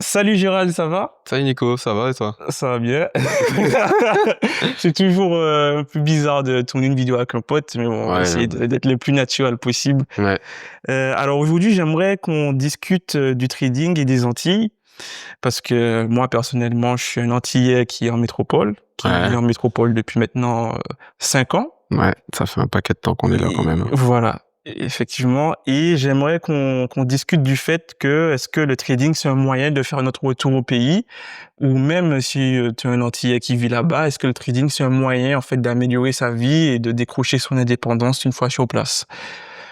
Salut Gérald, ça va? Salut Nico, ça va et toi? Ça va bien. C'est toujours un peu bizarre de tourner une vidéo avec un pote, mais bon, on va Ouais, essayer d'être le plus naturel possible. ouais, Alors aujourd'hui, j'aimerais qu'on discute du trading et des Antilles, parce que moi personnellement, je suis un Antillais qui est en métropole, qui vit ouais, en métropole depuis maintenant 5 ans. ouais, ça fait un paquet de temps qu'on est là quand Et même. voilà, effectivement. Et j'aimerais qu'on discute du fait que est-ce que le trading c'est un moyen de faire notre retour au pays, ou même si tu es un Antillais qui vit là-bas, est-ce que le trading c'est un moyen en fait d'améliorer sa vie et de décrocher son indépendance une fois sur place.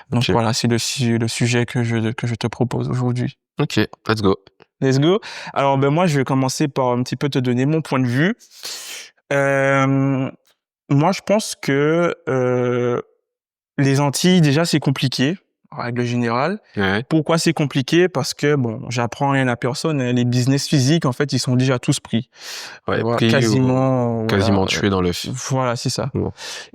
Donc Ok, voilà, c'est le sujet que je te propose aujourd'hui. ok, let's go. Let's go. Alors ben moi je vais commencer par un petit peu te donner mon point de vue. Euh, Moi je pense que les Antilles, déjà, c'est compliqué, en règle générale. Ouais, Pourquoi c'est compliqué? Parce que, bon, j'apprends rien à personne, hein, les business physiques, en fait, ils sont déjà tous pris. ouais, Voilà, pris ou quasiment, voilà, quasiment tué dans voilà, c'est ça. bon.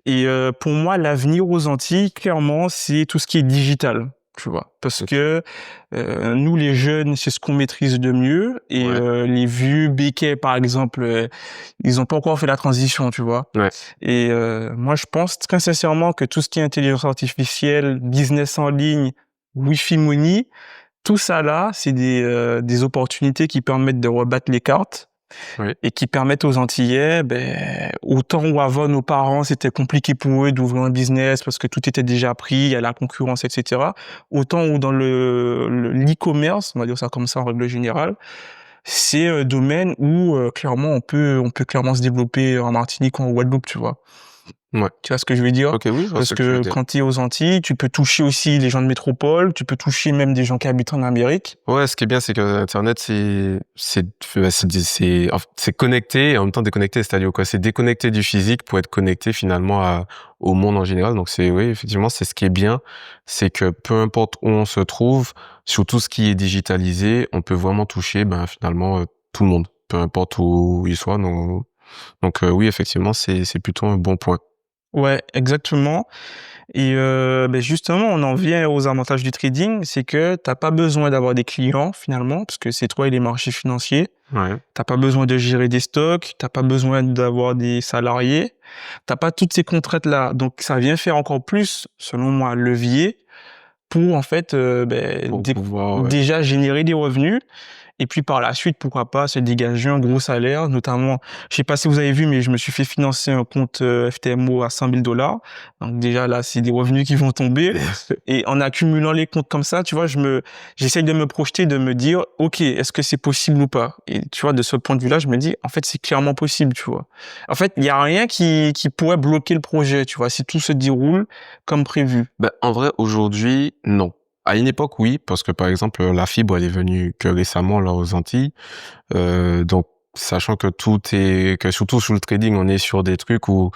Et pour moi, l'avenir aux Antilles, clairement, c'est tout ce qui est digital, tu vois. Parce Ok. que nous, les jeunes, c'est ce qu'on maîtrise de mieux. Et Ouais, les vieux béquets, par exemple, ils ont pas encore fait la transition, tu vois. ouais, Et moi, je pense très sincèrement que tout ce qui est intelligence artificielle, business en ligne, Wi-Fi money, tout ça là, c'est des opportunités qui permettent de rebattre les cartes ouais, et qui permettent aux Antillais, ben, autant où avant nos parents, c'était compliqué pour eux d'ouvrir un business parce que tout était déjà pris, il y a la concurrence, etc. Autant où dans l'e-commerce, on va dire ça comme ça en règle générale, c'est un domaine où clairement on peut clairement se développer en Martinique ou en Guadeloupe, tu vois. ouais. Tu vois ce que je veux dire? Ok, oui, je vois Parce ce que tu veux que dire. quand tu es aux Antilles, tu peux toucher aussi les gens de métropole, tu peux toucher même des gens qui habitent en Amérique. Ouais, ce qui est bien, c'est que Internet, c'est connecté et en même temps déconnecté. C'est-à-dire quoi? C'est déconnecté du physique pour être connecté finalement au monde en général. Donc oui, effectivement, c'est ce qui est bien. C'est que peu importe où on se trouve, sur tout ce qui est digitalisé, on peut vraiment toucher, ben, finalement, tout le monde. Peu importe où il soit. Donc oui, effectivement, c'est plutôt un bon point. Ouais, exactement. Et ben justement, on en vient aux avantages du trading, c'est que t'as pas besoin d'avoir des clients finalement, parce que c'est toi et les marchés financiers. Ouais. T'as pas besoin de gérer des stocks, t'as pas besoin d'avoir des salariés, t'as pas toutes ces contraintes-là. Donc ça vient faire encore plus, selon moi, levier pour en fait Pour pouvoir, ouais. déjà générer des revenus. Et puis par la suite, pourquoi pas se dégager un gros salaire, notamment, je sais pas si vous avez vu, mais je me suis fait financer un compte FTMO à 100 000 dollars. Donc déjà là, c'est des revenus qui vont tomber. Et en accumulant les comptes comme ça, tu vois, j'essaye de me projeter, de me dire, OK, est-ce que c'est possible ou pas? Et tu vois, de ce point de vue-là, je me dis, en fait, c'est clairement possible, tu vois. En fait, il y a rien qui pourrait bloquer le projet, tu vois, si tout se déroule comme prévu. Ben, en vrai, aujourd'hui, non. À une époque, oui, parce que par exemple, la fibre, elle est venue que récemment là aux Antilles. Donc, sachant que que surtout sur le trading, on est sur des trucs où,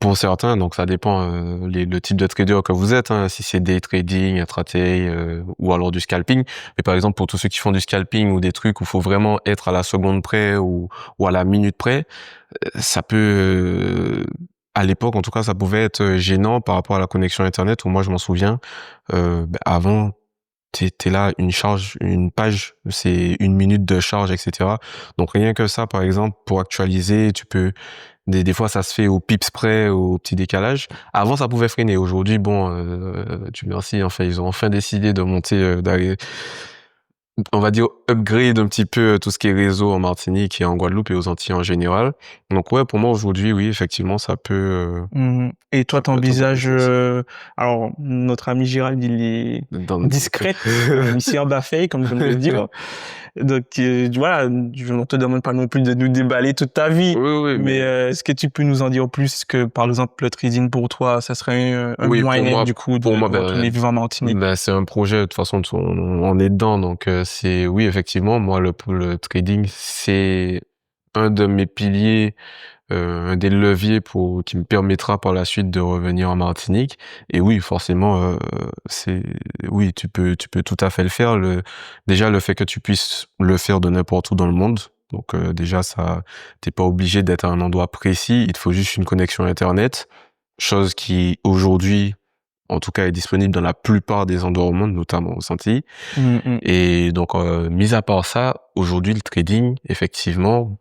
pour certains, donc ça dépend le type de trader que vous êtes, hein, si c'est day trading, intraday, ou alors du scalping. Mais par exemple, pour tous ceux qui font du scalping ou des trucs où il faut vraiment être à la seconde près ou à la minute près, ça peut, à l'époque, en tout cas, ça pouvait être gênant par rapport à la connexion Internet, où moi, je m'en souviens, ben, avant, t'es là, une charge, une page, c'est 1 minute de charge, etc. Donc, rien que ça, par exemple, pour actualiser, tu peux, des fois, ça se fait au pips près, au petit décalage. Avant, ça pouvait freiner. Aujourd'hui, bon, Dieu merci, enfin, ils ont enfin décidé de monter, d'aller, on va dire, upgrade un petit peu tout ce qui est réseau en Martinique et en Guadeloupe et aux Antilles en général. Donc ouais, pour moi aujourd'hui, oui, effectivement, Mhm. Et toi, ça peut être un bon t'envisages, business. alors notre ami Gérald, il est Dans... discrète, mission Bafei, comme j'aime le dire. Donc voilà, je ne te demande pas non plus de nous déballer toute ta vie, Oui, oui, mais mais est-ce que tu peux nous en dire plus que, par exemple, le trading pour toi, ça serait un oui, moyen du coup pour moi, de retourner vivre en Martinique? ben c'est un projet. De toute façon, on est dedans, donc c'est oui, effectivement, moi le trading, c'est un de mes piliers, un des leviers qui me permettra par la suite de revenir en Martinique. Et oui, forcément, c'est oui, tu peux tout à fait le faire. Déjà le fait que tu puisses le faire de n'importe où dans le monde. Donc déjà ça, t'es pas obligé d'être à un endroit précis. Il te faut juste une connexion Internet, chose qui aujourd'hui, en tout cas, est disponible dans la plupart des endroits au monde, notamment aux Antilles. Mhm. Et donc, mis à part ça, aujourd'hui, le trading, effectivement,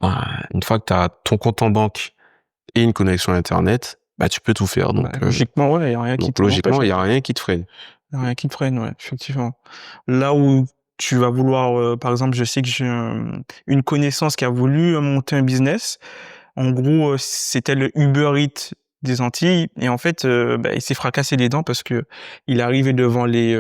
une fois que tu as ton compte en banque et une connexion Internet, tu peux tout faire. Donc, logiquement, ouais, il n'y a rien qui donc te logiquement, il empêche. y a rien qui te freine. Il n'y a rien qui te freine, ouais, effectivement. Là où tu vas vouloir, par exemple, je sais que j'ai une connaissance qui a voulu monter un business. En gros, c'était le Uber Eats des Antilles. Et en fait, il s'est fracassé les dents parce que il est arrivé devant les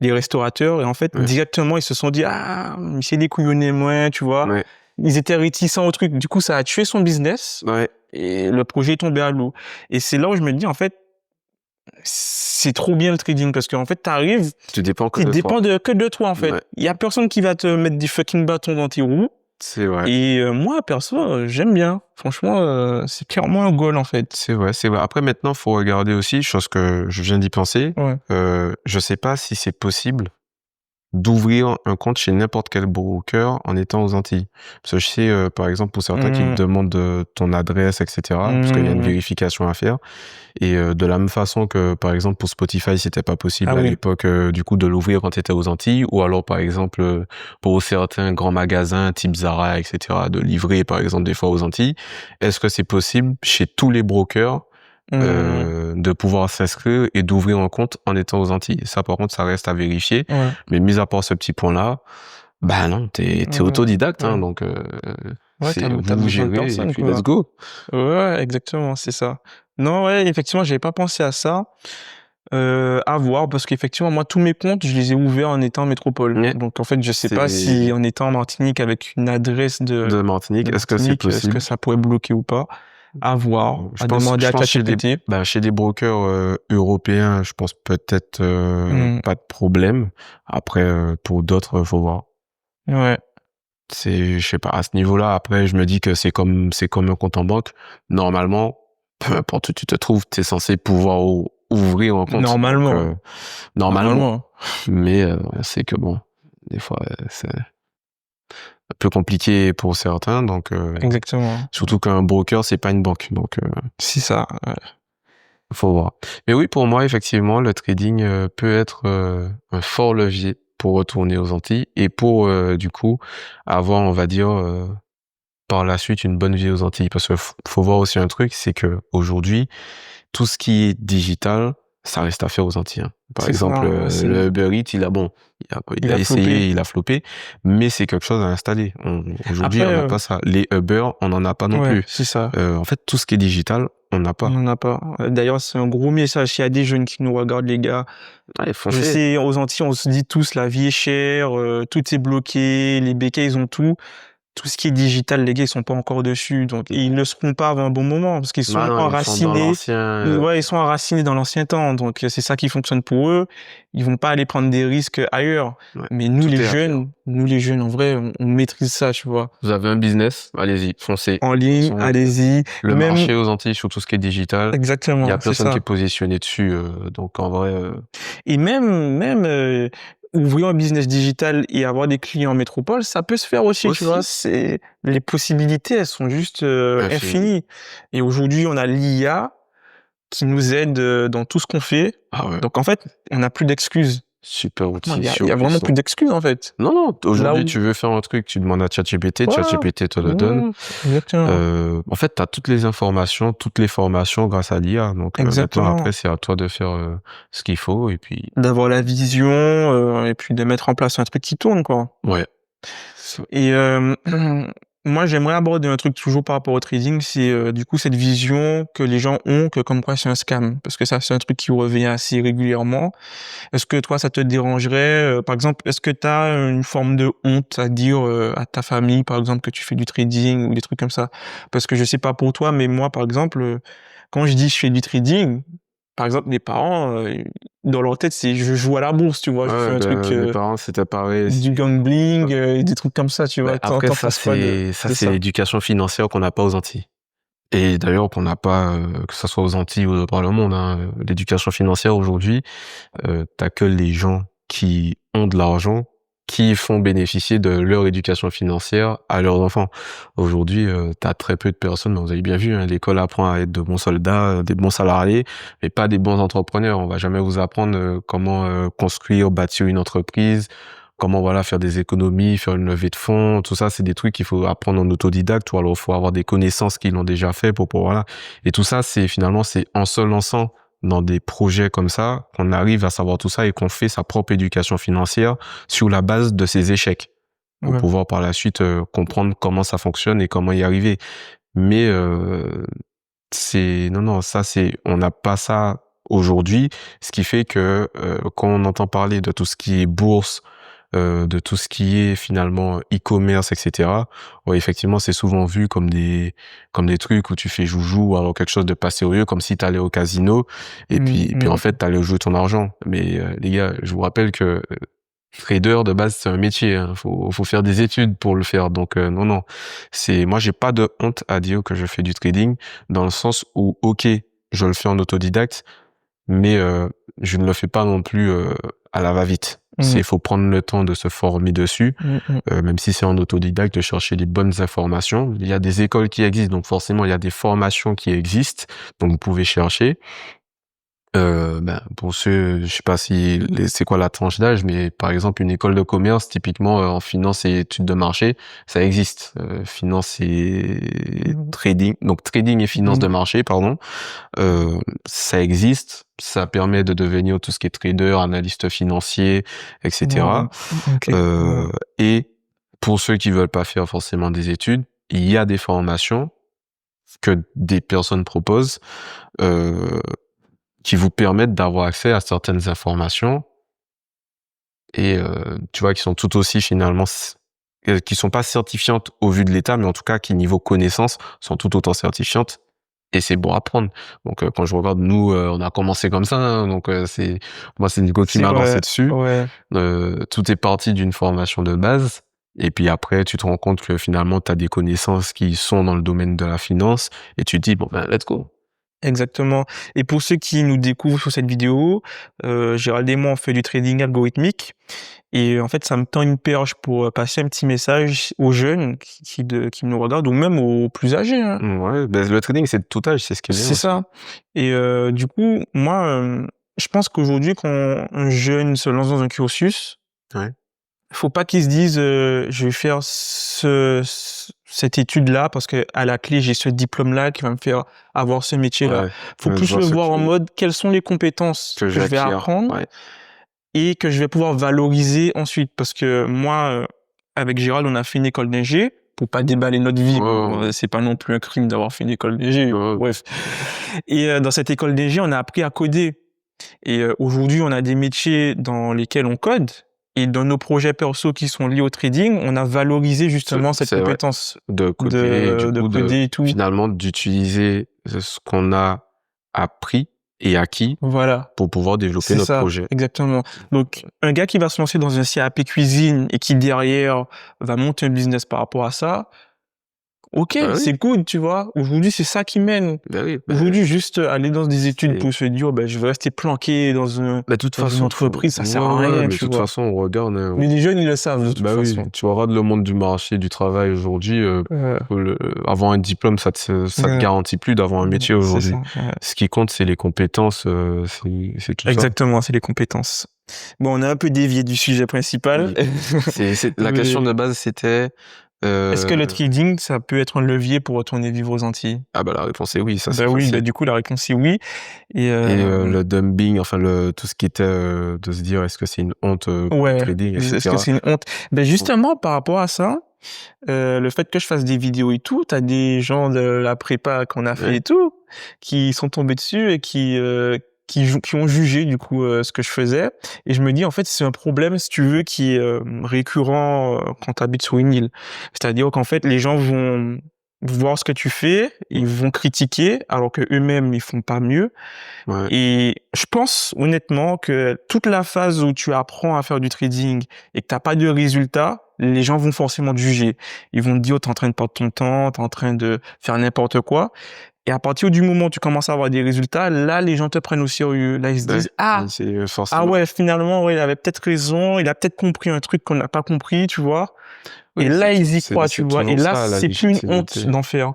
restaurateurs. Et en fait, Ouais. directement, ils se sont dit, ah, mais c'est des couillonnés, moins, tu vois. Ouais. Ils étaient réticents au truc. Du coup, ça a tué son business. Ouais. Et le projet est tombé à l'eau. Et c'est là où je me dis, en fait, c'est trop bien le trading parce qu'en fait, t'arrives, Tu dépends que il de toi. dépend que de toi, en fait. Ouais. Il y a personne qui va te mettre des fucking bâtons dans tes roues. C'est vrai. Et moi, perso, j'aime bien. Franchement, c'est clairement un goal, en fait. C'est vrai, c'est vrai. Après, maintenant, faut regarder aussi, chose que je viens d'y penser. Ouais. Je sais pas si c'est possible d'ouvrir un compte chez n'importe quel broker en étant aux Antilles. Parce que je sais, par exemple, pour certains qui te demandent ton adresse, etc., parce qu'il y a une vérification à faire. Et de la même façon que, par exemple, pour Spotify, c'était pas possible à l'époque, du coup, de l'ouvrir quand tu étais aux Antilles, ou alors, par exemple, pour certains grands magasins, type Zara, etc., de livrer, par exemple, des fois aux Antilles. Est-ce que c'est possible chez tous les brokers de pouvoir s'inscrire et d'ouvrir un compte en étant aux Antilles? Ça, par contre, ça reste à vérifier. Ouais. Mais mis à part ce petit point-là, non, t'es autodidacte, hein, donc t'as vous besoin de gérez personne, et puis quoi. let's go. Ouais, exactement, c'est ça. Non, ouais, effectivement, j'avais pas pensé à ça. À voir, parce qu'effectivement, moi, tous mes comptes, je les ai ouverts en étant en métropole. Ouais. Donc, en fait, je sais pas si en étant en Martinique avec une adresse de Martinique, est-ce que c'est possible? Est-ce que ça pourrait bloquer ou pas? À voir, à demander à ChatGPT. Chez des brokers européens, je pense peut-être pas de problème. Après, pour d'autres, faut voir. Ouais. Je sais pas, à ce niveau-là, après, je me dis que c'est comme un compte en banque. Normalement, peu importe où tu te trouves, t'es censé pouvoir ouvrir un compte. Normalement. Donc, normalement. Mais c'est que bon, des fois, c'est un peu compliqué pour certains, donc Exactement. surtout qu'un broker, c'est pas une banque, donc c'est ça. Ouais. Faut voir. Mais oui, pour moi, effectivement, le trading peut être un fort levier pour retourner aux Antilles et pour du coup avoir, on va dire, par la suite une bonne vie aux Antilles. Parce que faut voir aussi un truc, c'est que aujourd'hui, tout ce qui est digital, ça reste à faire aux Antilles. Hein. Par exemple, le Uber Eats, il a essayé, il a floppé, mais c'est quelque chose à installer. Aujourd'hui, on n'a pas ça. Les Uber, on n'en a pas non plus. C'est ça. En fait, tout ce qui est digital, on n'en a pas. On n'en a pas. D'ailleurs, c'est un gros message. S'il y a des jeunes qui nous regardent, les gars, je sais, aux Antilles, on se dit tous, la vie est chère, tout est bloqué, les béquets, ils ont tout. Tout ce qui est digital, les gars, ils sont pas encore dessus. Donc, ils ne seront pas avant un bon moment parce qu'ils sont enracinés. Ils sont enracinés dans l'ancien temps. Donc, c'est ça qui fonctionne pour eux. Ils vont pas aller prendre des risques ailleurs. Ouais. Mais nous, les jeunes, en vrai, on maîtrise ça, tu vois. Vous avez un business, allez-y, foncez. En ligne, allez-y. Le marché aux Antilles sur tout ce qui est digital. Exactement. Il y a personne qui est positionné dessus. Donc, en vrai. Et même, ouvrir un business digital et avoir des clients en métropole, ça peut se faire aussi. Tu vois, les possibilités, elles sont juste infinies. Et aujourd'hui, on a l'IA qui nous aide dans tout ce qu'on fait. Ah ouais. Donc en fait, on n'a plus d'excuses. Super outil. Il y a vraiment plus d'excuses en fait. Non, aujourd'hui tu veux faire un truc, tu demandes à ChatGPT, ChatGPT te le donne. Exactement. En fait, tu as toutes les informations, toutes les formations grâce à l'IA. Donc maintenant, après, c'est à toi de faire ce qu'il faut et puis d'avoir la vision et puis de mettre en place un truc qui tourne quoi. Ouais. Et moi, j'aimerais aborder un truc toujours par rapport au trading, c'est du coup cette vision que les gens ont que comme quoi c'est un scam, parce que ça c'est un truc qui revient assez régulièrement. Est-ce que toi ça te dérangerait, par exemple, est-ce que tu as une forme de honte à dire à ta famille, par exemple, que tu fais du trading ou des trucs comme ça? Parce que je sais pas pour toi, mais moi, par exemple, quand je dis je fais du trading, par exemple, mes parents, dans leur tête, c'est je joue à la bourse, tu vois, je fais un truc. Mes parents, c'était pareil. Du gambling, des trucs comme ça, tu vois. Après, ça, c'est l'éducation financière qu'on n'a pas aux Antilles. Et d'ailleurs, qu'on n'a pas, que ça soit aux Antilles ou dans le monde, hein, l'éducation financière aujourd'hui, t'as que les gens qui ont de l'argent qui font bénéficier de leur éducation financière à leurs enfants. Aujourd'hui, t'as très peu de personnes, vous avez bien vu, hein, l'école apprend à être de bons soldats, des bons salariés, mais pas des bons entrepreneurs. On va jamais vous apprendre comment construire, bâtir une entreprise, comment voilà faire des économies, faire une levée de fonds, tout ça, c'est des trucs qu'il faut apprendre en autodidacte ou alors il faut avoir des connaissances qui l'ont déjà fait pour voilà. Et tout ça, c'est finalement, c'est en se lançant dans des projets comme ça qu'on arrive à savoir tout ça et qu'on fait sa propre éducation financière sur la base de ses échecs pour Ouais. pouvoir par la suite comprendre comment ça fonctionne et comment y arriver. Mais non, ça c'est, on n'a pas ça aujourd'hui, ce qui fait que quand on entend parler de tout ce qui est bourse, de tout ce qui est finalement e-commerce, etc. Ouais, effectivement, c'est souvent vu comme des trucs où tu fais joujou, alors quelque chose de pas sérieux, comme si t'allais au casino et puis en fait t'allais jouer ton argent. Mais les gars, je vous rappelle que trader de base c'est un métier, hein. Faut faire des études pour le faire. Donc non, moi j'ai pas de honte à dire que je fais du trading dans le sens où ok, je le fais en autodidacte, mais je ne le fais pas non plus à la va-vite. Faut prendre le temps de se former dessus, même si c'est en autodidacte, de chercher les bonnes informations. Il y a des écoles qui existent, donc forcément il y a des formations qui existent, donc vous pouvez chercher. Pour ceux, je sais pas si c'est quoi la tranche d'âge, mais par exemple une école de commerce, typiquement en finance et études de marché, ça existe. Finance et trading, donc trading et finance de marché, pardon. Ça existe, ça permet de devenir tout ce qui est trader, analyste financier, etc. Et pour ceux qui veulent pas faire forcément des études, il y a des formations que des personnes proposent qui vous permettent d'avoir accès à certaines informations et tu vois qui sont tout aussi finalement qui sont pas certifiantes au vu de l'État, mais en tout cas qui niveau connaissances sont tout autant certifiantes. Et c'est bon à prendre. Donc quand je regarde, nous, on a commencé comme ça, hein, donc c'est Nico qui m'a lancé dessus. Tout est parti d'une formation de base. Et puis après, tu te rends compte que finalement, tu as des connaissances qui sont dans le domaine de la finance et tu te dis, bon ben, let's go. Exactement. Et pour ceux qui nous découvrent sur cette vidéo, Gérald et moi, on fait du trading algorithmique. Et en fait, ça me tend une perche pour passer un petit message aux jeunes qui nous regardent, ou même aux plus âgés, hein. Ouais, le trading, c'est de tout âge, c'est ce qui est bien C'est aussi. ça. Et du coup, moi, je pense qu'aujourd'hui, quand un jeune se lance dans un cursus, Ouais. faut pas qu'il se dise je vais faire cette étude-là parce que à la clé j'ai ce diplôme-là qui va me faire avoir ce métier-là. Faut plus le voir en mode quelles sont les compétences que je vais apprendre et que je vais pouvoir valoriser ensuite. Parce que moi, avec Gérald, on a fait une école d'ingé pour pas déballer notre vie. C'est pas non plus un crime d'avoir fait une école d'ingé. Bref. Et dans cette école d'ingé, on a appris à coder. Et aujourd'hui, on a des métiers dans lesquels on code. Et dans nos projets perso qui sont liés au trading, on a valorisé justement cette compétence de coder, de coder et tout. Finalement, d'utiliser ce qu'on a appris et acquis pour pouvoir développer notre projet. Exactement. Donc, un gars qui va se lancer dans un CAP cuisine et qui derrière va monter un business par rapport à ça, ok, c'est good, tu vois. Aujourd'hui, c'est ça qui mène. Aujourd'hui, juste aller dans des études pour se dire, je vais rester planqué dans une entreprise, ça sert à rien. Mais de toute façon, on regarde. Mais les jeunes, ils le savent, de toute façon. Tu regardes le monde du marché, du travail aujourd'hui. Avoir un diplôme, ça te garantit plus d'avoir un métier aujourd'hui. Ce qui compte, c'est les compétences, c'est tout ça. Exactement, c'est les compétences. Bon, on a un peu dévié du sujet principal. La question de base, c'était... Est-ce que le trading, ça peut être un levier pour retourner vivre aux Antilles? Ah la réponse est oui, ça c'est oui, du coup la réponse est oui. Et le dumping, enfin tout ce qui était de se dire est-ce que c'est une honte trading, etc. Est-ce que c'est une honte? Justement par rapport à ça, le fait que je fasse des vidéos et tout, t'as des gens de la prépa qu'on a fait et tout, qui sont tombés dessus et qui ont jugé du coup ce que je faisais, et je me dis en fait c'est un problème si tu veux qui est récurrent quand tu habites sur une île, c'est-à-dire qu'en fait les gens vont voir ce que tu fais, ils vont critiquer alors que eux-mêmes ils font pas mieux. Et je pense honnêtement que toute la phase où tu apprends à faire du trading et que t'as pas de résultat, les gens vont forcément te juger. Ils vont te dire t'es en train de perdre ton temps, t'es en train de faire n'importe quoi. Et à partir du moment où tu commences à avoir des résultats, là, les gens te prennent au sérieux. Là, ils se disent, finalement, il avait peut-être raison, il a peut-être compris un truc qu'on n'a pas compris, tu vois. Et là, ils y croient, tu vois. Et là, c'est plus une honte d'en faire.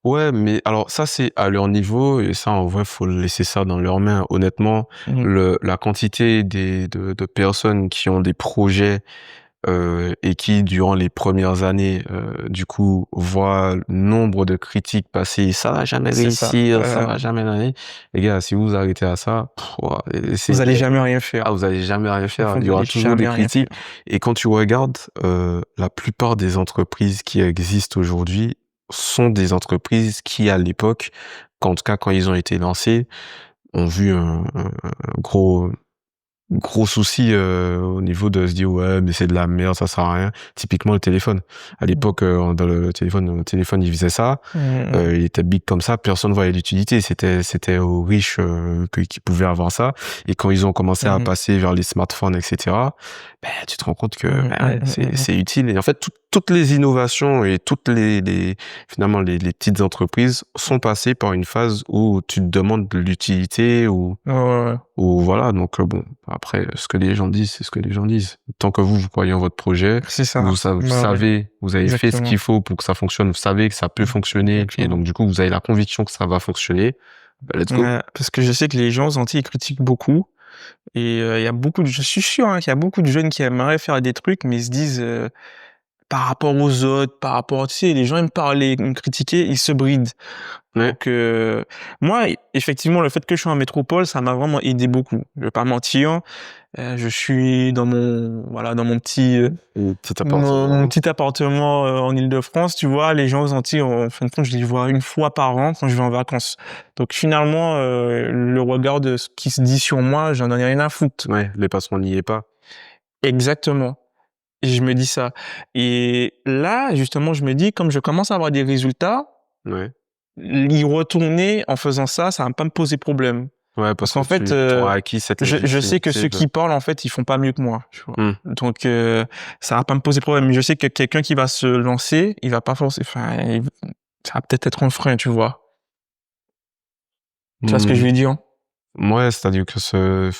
Ouais, mais alors ça, c'est à leur niveau, et ça, en vrai, faut laisser ça dans leurs mains. Honnêtement, la quantité de personnes qui ont des projets et qui, durant les premières années, du coup, voit nombre de critiques passer, ça va jamais C'est ça. réussir, ça va jamais aller. Les gars, si vous vous arrêtez à ça, ouah, Vous allez jamais rien faire. vous allez jamais rien faire. Il y Vous aura allez toujours des jamais rien critiques. faire. Et quand tu regardes, la plupart des entreprises qui existent aujourd'hui sont des entreprises qui, à l'époque, en tout cas quand ils ont été lancés, ont vu un gros souci au niveau de se dire ouais mais c'est de la merde, ça sert à rien. Typiquement le téléphone. À l'époque, dans le téléphone il faisait ça. Il était big comme ça, personne voyait l'utilité. C'était aux riches qui pouvaient avoir ça. Et quand ils ont commencé à passer vers les smartphones, etc., ben tu te rends compte que c'est utile. Et en fait toutes les innovations et finalement les petites entreprises sont passées par une phase où tu te demandes de l'utilité ou voilà. Donc bon, après ce que les gens disent, c'est ce que les gens disent. Tant que vous croyez en votre projet, C'est ça. vous savez, vous avez fait ce Exactement. qu'il faut pour que ça fonctionne, vous savez que ça peut fonctionner, et donc du coup vous avez la conviction que ça va fonctionner, bah, let's go. Parce que je sais que les gens aux Antilles ils critiquent beaucoup et il y a beaucoup de je suis sûr, hein, qu'il y a beaucoup de jeunes qui aimeraient faire des trucs, mais ils se disent, par rapport aux autres, par rapport tu sais, les gens aiment parler, aiment critiquer, ils se brident. Ouais. Donc moi, effectivement, le fait que je suis en métropole, ça m'a vraiment aidé beaucoup. Je vais pas mentir. Je suis dans mon petit Petit appartement. mon petit appartement en Île-de-France, tu vois. Les gens aux Antilles, en fin de compte, je les vois une fois par an quand je vais en vacances. Donc finalement, le regard de ce qui se dit sur moi, j'en ai rien à foutre. Ouais, les passerons n'y est pas. Exactement. Et je me dis ça. Et là, justement, je me dis, comme je commence à avoir des résultats, Ouais. y retourner en faisant ça, ça va pas me poser problème. Ouais, Parce parce qu'en que fait, tu auras acquis cette je sais que légitimité ceux de... qui parlent, en fait, ils font pas mieux que moi. Tu vois. Donc, ça va pas me poser problème. Mais je sais que quelqu'un qui va se lancer, il va pas forcer. Enfin, ça va peut-être être un frein, tu vois. Tu vois ce que je veux dire? Ouais, c'est-à-dire que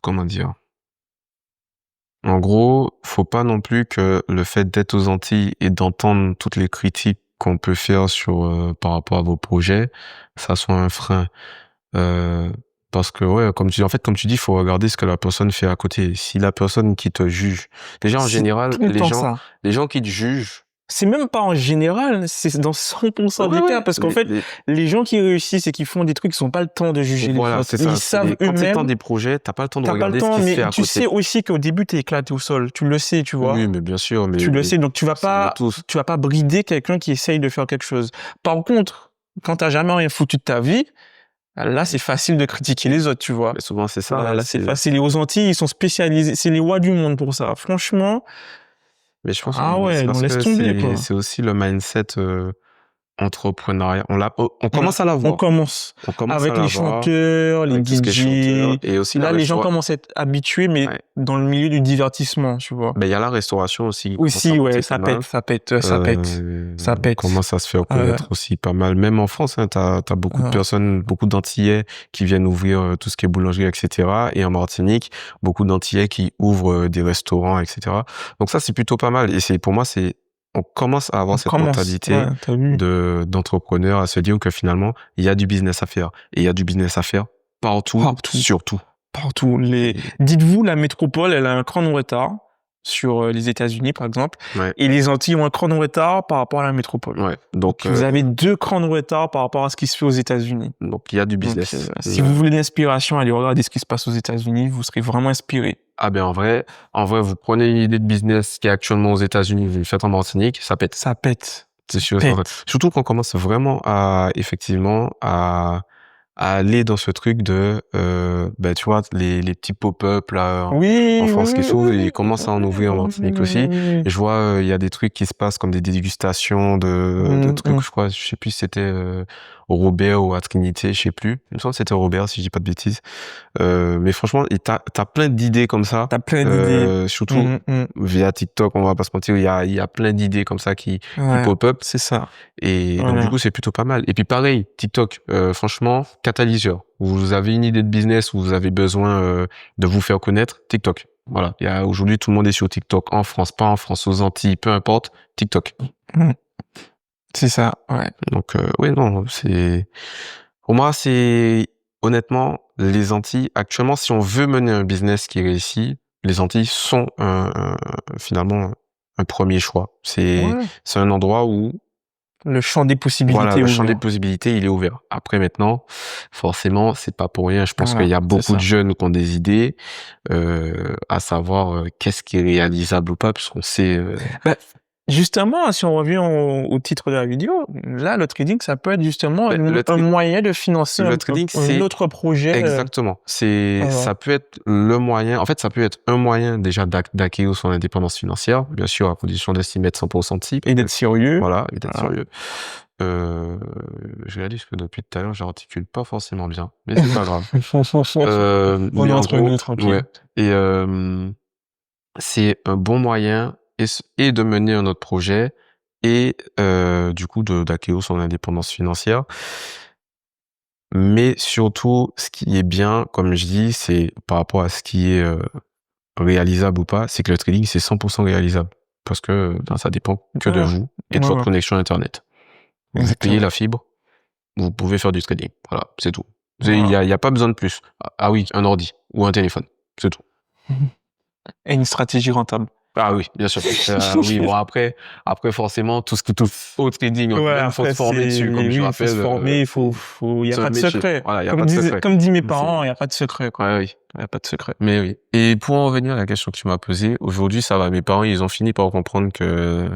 comment dire? En gros, faut pas non plus que le fait d'être aux Antilles et d'entendre toutes les critiques qu'on peut faire sur par rapport à vos projets, ça soit un frein. Parce que ouais, comme tu dis, il faut regarder ce que la personne fait à côté. Si la personne qui te juge, déjà en C'est général, tout le temps ça. les gens qui te jugent, C'est même pas en général, c'est dans 100% des cas. Parce qu'en fait, les gens qui réussissent et qui font des trucs, ils ont pas le temps de juger les voilà, autres. c'est ça. Ils savent Quand t'es dans eux-mêmes. des projets, t'as pas le temps de T'as pas le regarder ce temps, qui se fait mais à tu côté. sais aussi qu'au début, t'es éclaté au sol. Tu le sais, tu vois. Oui, mais bien sûr, mais Tu le sais, donc tu vas ça, on est pas tous. brider quelqu'un qui essaye de faire quelque chose. Par contre, quand t'as jamais rien foutu de ta vie, là, c'est facile de critiquer les autres, tu vois. Mais souvent, c'est ça. Voilà, là, c'est facile. Et aux Antilles, ils sont spécialisés. C'est les rois du monde pour ça. Franchement, Mais je pense que ah c'est ouais, on parce laisse que tomber, quoi. c'est aussi le mindset entrepreneuriat. On commence à On l'avoir. commence On commence à avec les l'avoir chanteurs, les avec tout ce qui est chanteur DJ. et aussi Là, la les gens restauration. commencent à être habitués, mais Ouais. dans le milieu du divertissement, tu vois. Ben, il y a la restauration aussi qui commence à Aussi, ouais, monter ça pas mal. pète, ça pète, ça pète. Ça pète. Commence à se faire connaître aussi pas mal. Même en France, hein, t'as beaucoup de personnes, beaucoup d'Antillais qui viennent ouvrir tout ce qui est boulangerie, etc. Et en Martinique, beaucoup d'Antillais qui ouvrent des restaurants, etc. Donc ça, c'est plutôt pas mal. Et pour moi, on commence à avoir cette mentalité ouais, t'as vu. d'entrepreneur, à se dire que finalement, il y a du business à faire. Et il y a du business à faire partout. Surtout. Partout. Dites-vous, la métropole, elle a un cran de retard sur les États-Unis, par exemple. Ouais. Et les Antilles ont un cran de retard par rapport à la métropole. Ouais. Donc, vous avez 2 crans de retard par rapport à ce qui se fait aux États-Unis. Donc, il y a du business. Donc, si vous voulez de l'inspiration, allez regarder ce qui se passe aux États-Unis, vous serez vraiment inspiré. Ah ben en vrai, vous prenez une idée de business qui est actuellement aux États-Unis, vous le faites en Martinique, ça pète. Ça pète. C'est sûr. Surtout qu'on commence vraiment à aller dans ce truc de tu vois les petits pop-up là en France qui s'ouvrent, et ils commencent à en ouvrir en Martinique aussi. Et je vois il y a des trucs qui se passent comme des dégustations de trucs, je crois, je sais plus si c'était au Robert ou à Trinité, je sais plus. Il me semble que c'était au Robert si je dis pas de bêtises. Mais franchement, t'as plein d'idées comme ça. T'as plein d'idées. Surtout via TikTok, on va pas se mentir, il y a plein d'idées comme ça qui pop-up. C'est ça. Et donc du coup, c'est plutôt pas mal. Et puis pareil, TikTok, franchement, catalyseur. Vous avez une idée de business où vous avez besoin de vous faire connaître, TikTok. Voilà. Aujourd'hui, tout le monde est sur TikTok, en France, pas en France, aux Antilles, peu importe, TikTok. C'est ça, ouais. Donc oui, non, pour moi, honnêtement, les Antilles, actuellement, si on veut mener un business qui réussit, les Antilles sont finalement un premier choix. C'est Ouais. un endroit où Le champ des possibilités voilà, le champ des ouvert. possibilités, il est ouvert. Après maintenant, forcément, c'est pas pour rien. Je pense qu'il Voilà, y a c'est beaucoup de ça. jeunes qui ont des idées, à savoir, qu'est-ce qui est réalisable ou pas, puisqu'on sait, Bah, justement, si on revient au titre de la vidéo, là, le trading, ça peut être justement beh, un moyen de financer le trading, un c'est autre projet. exactement. Voilà. Ça peut être le moyen. En fait, ça peut être un moyen déjà d'acquérir son indépendance financière, bien sûr, à condition de s'y mettre 100% dessus. Et d'être sérieux. Voilà, et d'être Voilà. sérieux. Je réalise que depuis tout à l'heure, j'articule pas forcément bien, mais c'est pas grave. On Mais est en entre nous, gros, tranquille. ouais. Et c'est un bon moyen et de mener un autre projet et du coup d'acquérir son indépendance financière. Mais surtout, ce qui est bien, comme je dis, c'est par rapport à ce qui est réalisable ou pas, c'est que le trading, c'est 100% réalisable. Parce que ben, ça dépend que de Voilà. vous et de Ouais, votre ouais. connexion Internet. Vous payez Exactement. la fibre, vous pouvez faire du trading. Voilà, c'est tout. Voilà. Y a pas besoin de plus. Ah oui, un ordi ou un téléphone, c'est tout. Et une stratégie rentable. Ah oui, bien sûr. Oui, bon après forcément tout ce qui touche au trading en Ouais, lui-même, faut se après, former dessus. Comme je oui, il faut se rappelle, former, il y a c'est un pas de métier. secret. Voilà, y a pas de secret. Comme disent mes C'est parents, il y a pas de secret, quoi. ouais, oui. Il y a pas de secret. Mais oui. Et pour en revenir à la question que tu m'as posée, aujourd'hui ça va. Mes parents, ils ont fini par comprendre que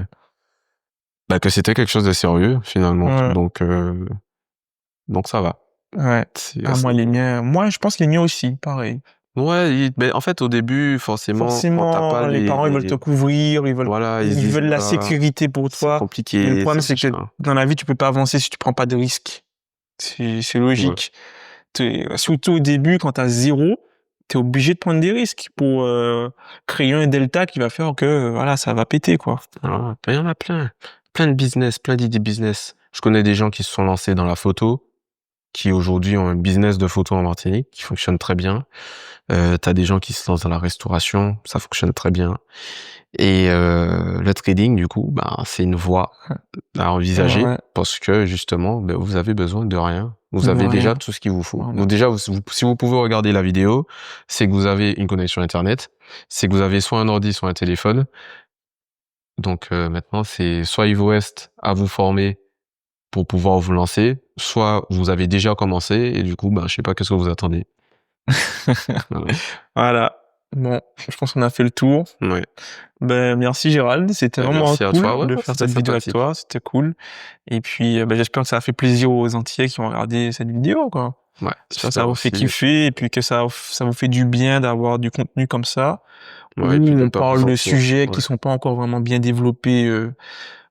c'était quelque chose de sérieux finalement. Ouais, Donc ça va. ouais. C'est Ah, moi, je pense les miens aussi, pareil. ouais, mais en fait au début, forcément, quand t'as pas Forcément, les parents, ils veulent te couvrir, voilà, ils se ils disent veulent la voilà, sécurité pour c'est toi. Mais le compliqué, problème, c'est c'est que machin. dans la vie, tu peux pas avancer si tu prends pas de risques. C'est Ouais. logique. Surtout au début, quand tu as 0, tu es obligé de prendre des risques pour créer un delta qui va faire que voilà, ça va péter, quoi. Voilà. Il y en a plein de business, plein d'idées business. Je connais des gens qui se sont lancés dans la photo, qui aujourd'hui ont un business de photo en Martinique, qui fonctionne très bien. T'as des gens qui se lancent dans la restauration, ça fonctionne très bien. Et le trading, du coup, ben, c'est une voie à envisager Ouais, parce que justement, ben, vous avez besoin de rien. Vous de avez déjà rien. tout ce qu'il vous faut. Voilà. Donc déjà, si vous pouvez regarder la vidéo, c'est que vous avez une connexion Internet, c'est que vous avez soit un ordi, soit un téléphone. Donc maintenant, c'est soit il vous reste à vous former pour pouvoir vous lancer, soit vous avez déjà commencé et du coup, ben, je sais pas qu'est-ce que vous attendez. Voilà. Voilà. Bon, je pense qu'on a fait le tour. Ouais. Ben, merci Gérald, c'était Ben, vraiment merci à toi. cool Ouais, de ouais, faire c'était cette vidéo avec sympathique. toi, c'était cool. Et puis, ben, j'espère que ça a fait plaisir aux Antillais qui ont regardé cette vidéo, quoi. Ouais, J'espère que ça j'espère vous fait aussi. kiffer et puis que ça vous fait du bien d'avoir du contenu comme ça, où Ouais, et puis de on pas vous parle de sentir. sujets qui Ouais. sont pas encore vraiment bien développés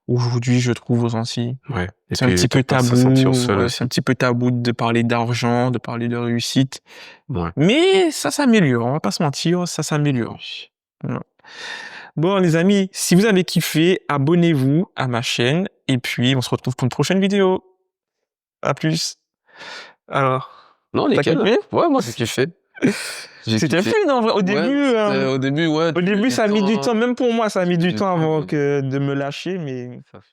aujourd'hui, je trouve, aux Antilles. Ouais. Et C'est un puis petit de peu pas se sentir tabou, seul c'est un aussi. petit peu tabou de parler d'argent, de parler de réussite. Ouais. Mais ça s'améliore, on va pas se mentir, ça s'améliore. Voilà. Bon, les amis, si vous avez kiffé, abonnez-vous à ma chaîne et puis on se retrouve pour une prochaine vidéo. À plus. Alors, Non, t'as nickel. kiffé? Ouais, moi, j'ai kiffé. J'ai C'était kiffé. fluide en vrai. Ouais, au début, ouais, Au tu mets début, du ça a mis du temps. temps, même pour moi, ça a mis du Du temps temps, avant mais de me lâcher, mais ça